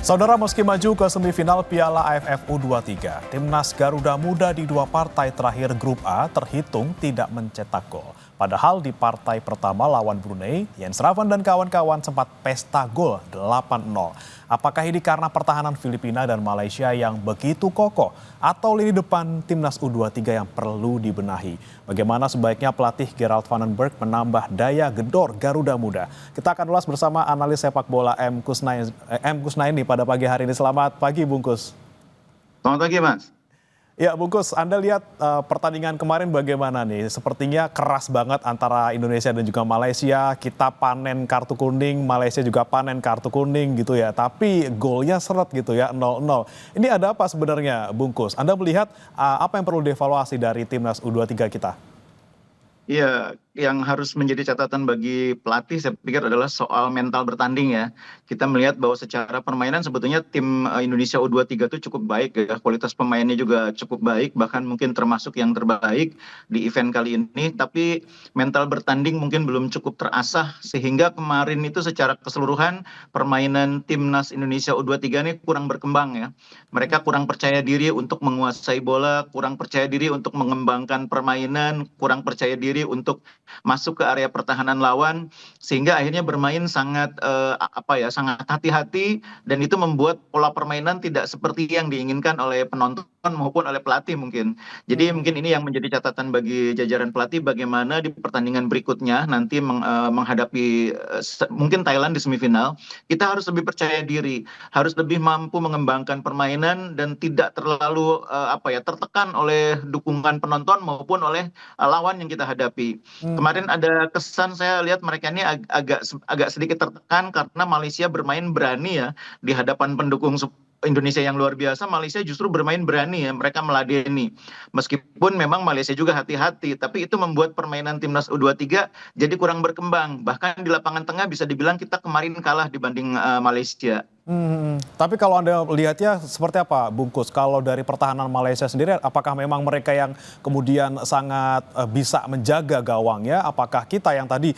Saudara, meski maju ke semifinal Piala AFF U23, timnas Garuda Muda di dua partai terakhir grup A terhitung tidak mencetak gol. Padahal di partai pertama lawan Brunei, Jens Ravan dan kawan-kawan sempat pesta gol 8-0. Apakah ini karena pertahanan Filipina dan Malaysia yang begitu kokoh atau lini depan timnas U23 yang perlu dibenahi? Bagaimana sebaiknya pelatih Gerald Vandenberg menambah daya gedor Garuda Muda? Kita akan ulas bersama analis sepak bola M. Kusnaini pada pagi hari ini. Selamat pagi, Bungkus. Selamat pagi, Mas. Ya, Bungkus, Anda lihat pertandingan kemarin bagaimana nih? Sepertinya keras banget antara Indonesia dan juga Malaysia. Kita panen kartu kuning, Malaysia juga panen kartu kuning gitu ya. Tapi golnya seret gitu ya, 0-0. Ini ada apa sebenarnya, Bungkus? Anda melihat apa yang perlu dievaluasi dari timnas U23 kita? Iya, yang harus menjadi catatan bagi pelatih saya pikir adalah soal mental bertanding ya. Kita melihat bahwa secara permainan sebetulnya tim Indonesia U23 itu cukup baik ya. Kualitas pemainnya juga cukup baik, bahkan mungkin termasuk yang terbaik di event kali ini. Tapi mental bertanding mungkin belum cukup terasah sehingga kemarin itu secara keseluruhan permainan timnas Indonesia U23 ini kurang berkembang ya. Mereka kurang percaya diri untuk menguasai bola, kurang percaya diri untuk mengembangkan permainan, kurang percaya diri untuk masuk ke area pertahanan lawan sehingga akhirnya bermain sangat sangat hati-hati dan itu membuat pola permainan tidak seperti yang diinginkan oleh penonton maupun oleh pelatih mungkin. Jadi mungkin ini yang menjadi catatan bagi jajaran pelatih bagaimana di pertandingan berikutnya nanti menghadapi mungkin Thailand di semifinal, kita harus lebih percaya diri, harus lebih mampu mengembangkan permainan dan tidak terlalu tertekan oleh dukungan penonton maupun oleh lawan yang kita hadapi. Kemarin ada kesan saya lihat mereka ini agak sedikit tertekan karena Malaysia bermain berani ya di hadapan pendukung Indonesia yang luar biasa. Malaysia justru bermain berani ya, mereka meladeni. Meskipun memang Malaysia juga hati-hati, tapi itu membuat permainan timnas U23 jadi kurang berkembang. Bahkan di lapangan tengah bisa dibilang kita kemarin kalah dibanding Malaysia. Tapi kalau Anda lihatnya seperti apa, Bungkus? Kalau dari pertahanan Malaysia sendiri, apakah memang mereka yang kemudian sangat bisa menjaga gawangnya? Apakah kita yang tadi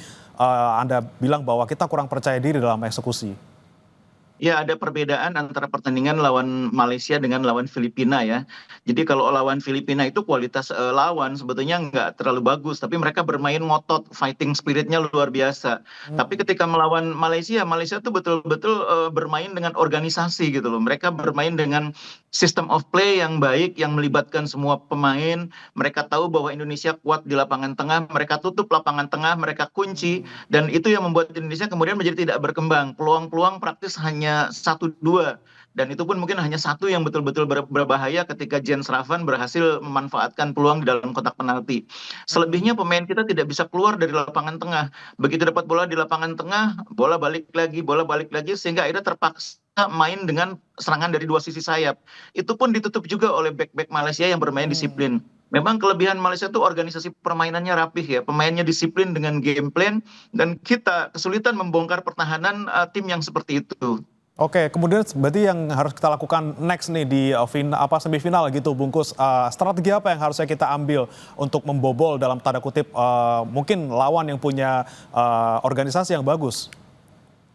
Anda bilang bahwa kita kurang percaya diri dalam eksekusi? Ya, ada perbedaan antara pertandingan lawan Malaysia dengan lawan Filipina ya. Jadi kalau lawan Filipina itu kualitas lawan sebetulnya nggak terlalu bagus, tapi mereka bermain ngotot, fighting spiritnya luar biasa. Tapi ketika melawan Malaysia, Malaysia tuh betul-betul bermain dengan organisasi gitu loh. Mereka bermain dengan system of play yang baik, yang melibatkan semua pemain. Mereka tahu bahwa Indonesia kuat di lapangan tengah, mereka tutup lapangan tengah, mereka kunci, dan itu yang membuat Indonesia kemudian menjadi tidak berkembang. Peluang-peluang praktis hanya 1-2 dan itu pun mungkin hanya satu yang betul-betul berbahaya ketika Jens Ravan berhasil memanfaatkan peluang di dalam kotak penalti. Selebihnya pemain kita tidak bisa keluar dari lapangan tengah. Begitu dapat bola di lapangan tengah, bola balik lagi sehingga akhirnya terpaksa main dengan serangan dari dua sisi sayap. Itu pun ditutup juga oleh back-back Malaysia yang bermain disiplin. Memang kelebihan Malaysia itu organisasi permainannya rapih ya, pemainnya disiplin dengan game plan dan kita kesulitan membongkar pertahanan tim yang seperti itu. Oke, kemudian berarti yang harus kita lakukan next nih di semifinal gitu, Bungkus. Strategi apa yang harusnya kita ambil untuk membobol dalam tanda kutip mungkin lawan yang punya organisasi yang bagus?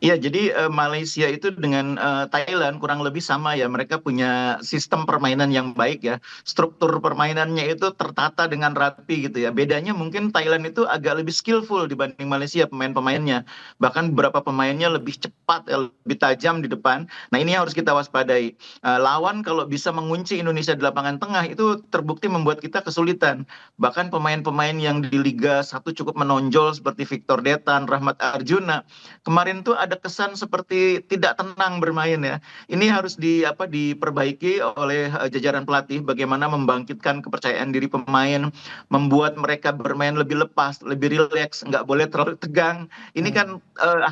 Iya, jadi Malaysia itu dengan Thailand kurang lebih sama ya. Mereka punya sistem permainan yang baik ya. Struktur permainannya itu tertata dengan rapi gitu ya. Bedanya mungkin Thailand itu agak lebih skillful dibanding Malaysia pemain-pemainnya. Bahkan beberapa pemainnya lebih cepat, lebih tajam di depan. Nah, ini yang harus kita waspadai. Lawan kalau bisa mengunci Indonesia di lapangan tengah itu terbukti membuat kita kesulitan. Bahkan pemain-pemain yang di Liga 1 cukup menonjol seperti Victor Detan, Rahmat Arjuna. Kemarin tuh ada kesan seperti tidak tenang bermain ya. Ini harus diperbaiki oleh jajaran pelatih bagaimana membangkitkan kepercayaan diri pemain, membuat mereka bermain lebih lepas, lebih rileks, nggak boleh terlalu tegang. Ini kan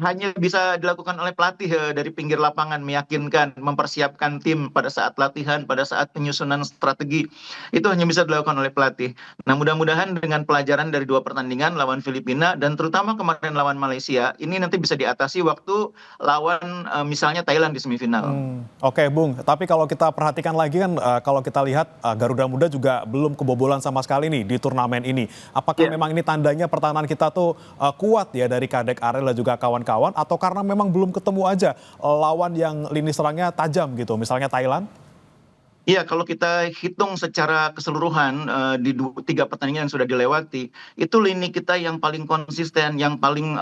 hanya bisa dilakukan oleh pelatih dari pinggir lapangan, meyakinkan, mempersiapkan tim pada saat latihan, pada saat penyusunan strategi. Itu hanya bisa dilakukan oleh pelatih. Nah, mudah-mudahan dengan pelajaran dari dua pertandingan lawan Filipina dan terutama kemarin lawan Malaysia, ini nanti bisa diatasi waktu waktu lawan misalnya Thailand di semifinal. Oke, Bung. Tapi kalau kita perhatikan lagi kan, kalau kita lihat Garuda Muda juga belum kebobolan sama sekali nih di turnamen ini. Apakah Iya. memang ini tandanya pertahanan kita tuh kuat ya dari Kadek Arel dan juga kawan-kawan, atau karena memang belum ketemu aja lawan yang lini serangnya tajam gitu, misalnya Thailand? Iya, kalau kita hitung secara keseluruhan di 3 pertandingan yang sudah dilewati, itu lini kita yang paling konsisten, yang paling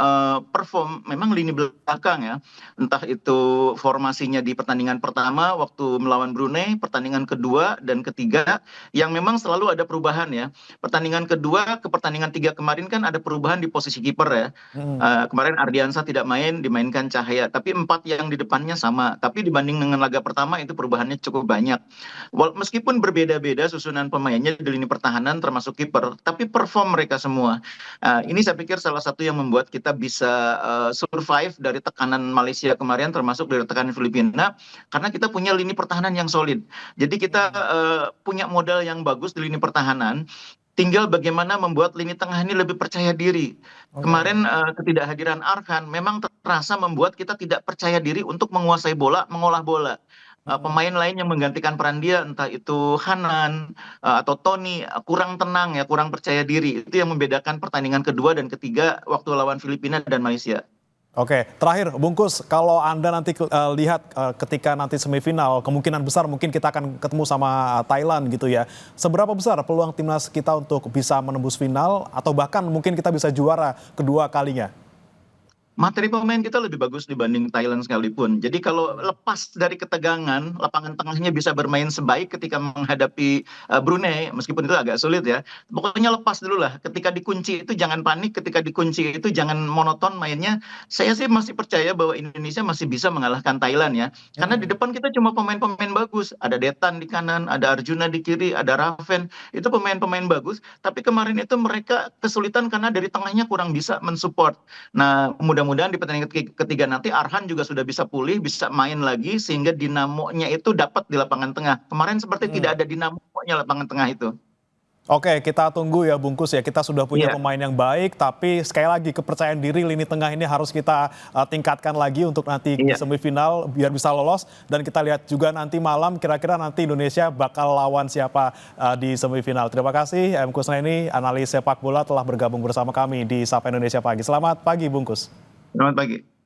perform memang lini belakang ya. Entah itu formasinya di pertandingan pertama waktu melawan Brunei, pertandingan kedua dan ketiga, yang memang selalu ada perubahan ya. Pertandingan kedua ke pertandingan 3 kemarin kan ada perubahan di posisi kiper ya. Kemarin Ardiansa tidak main, dimainkan Cahaya. Tapi 4 yang di depannya sama. Tapi dibanding dengan laga pertama itu perubahannya cukup banyak. Meskipun berbeda-beda susunan pemainnya di lini pertahanan termasuk kiper, tapi perform mereka semua. Ini saya pikir salah satu yang membuat kita bisa survive dari tekanan Malaysia kemarin, termasuk dari tekanan Filipina, karena kita punya lini pertahanan yang solid. Jadi kita punya modal yang bagus di lini pertahanan. Tinggal bagaimana membuat lini tengah ini lebih percaya diri. Kemarin ketidakhadiran Arhan memang terasa membuat kita tidak percaya diri untuk menguasai bola, mengolah bola. Pemain lain yang menggantikan peran dia, entah itu Hanan atau Tony, kurang tenang ya, kurang percaya diri. Itu yang membedakan pertandingan kedua dan ketiga waktu lawan Filipina dan Malaysia. Oke, terakhir Bungkus, kalau Anda nanti lihat ketika nanti semifinal, kemungkinan besar mungkin kita akan ketemu sama Thailand gitu ya. Seberapa besar peluang timnas kita untuk bisa menembus final atau bahkan mungkin kita bisa juara kedua kalinya? Materi pemain kita lebih bagus dibanding Thailand sekalipun. Jadi kalau lepas dari ketegangan, lapangan tengahnya bisa bermain sebaik ketika menghadapi Brunei, meskipun itu agak sulit ya. Pokoknya lepas dulu lah. Ketika dikunci itu jangan panik, ketika dikunci itu jangan monoton mainnya. Saya sih masih percaya bahwa Indonesia masih bisa mengalahkan Thailand ya. Karena di depan kita cuma pemain-pemain bagus. Ada Detan di kanan, ada Arjuna di kiri, ada Raven. Itu pemain-pemain bagus. Tapi kemarin itu mereka kesulitan karena dari tengahnya kurang bisa mensupport. Nah, mudah-mudahan di pertandingan ketiga nanti Arhan juga sudah bisa pulih, bisa main lagi sehingga dinamonya itu dapat di lapangan tengah. Kemarin seperti tidak ada dinamonya lapangan tengah itu. Oke, kita tunggu ya Bungkus ya. Kita sudah punya Iya, pemain yang baik, tapi sekali lagi kepercayaan diri lini tengah ini harus kita tingkatkan lagi untuk nanti di iya. semifinal biar bisa lolos. Dan kita lihat juga nanti malam kira-kira nanti Indonesia bakal lawan siapa di semifinal. Terima kasih M. Kusnaini, analis sepak bola telah bergabung bersama kami di Sapa Indonesia Pagi. Selamat pagi Bungkus. Selamat pagi.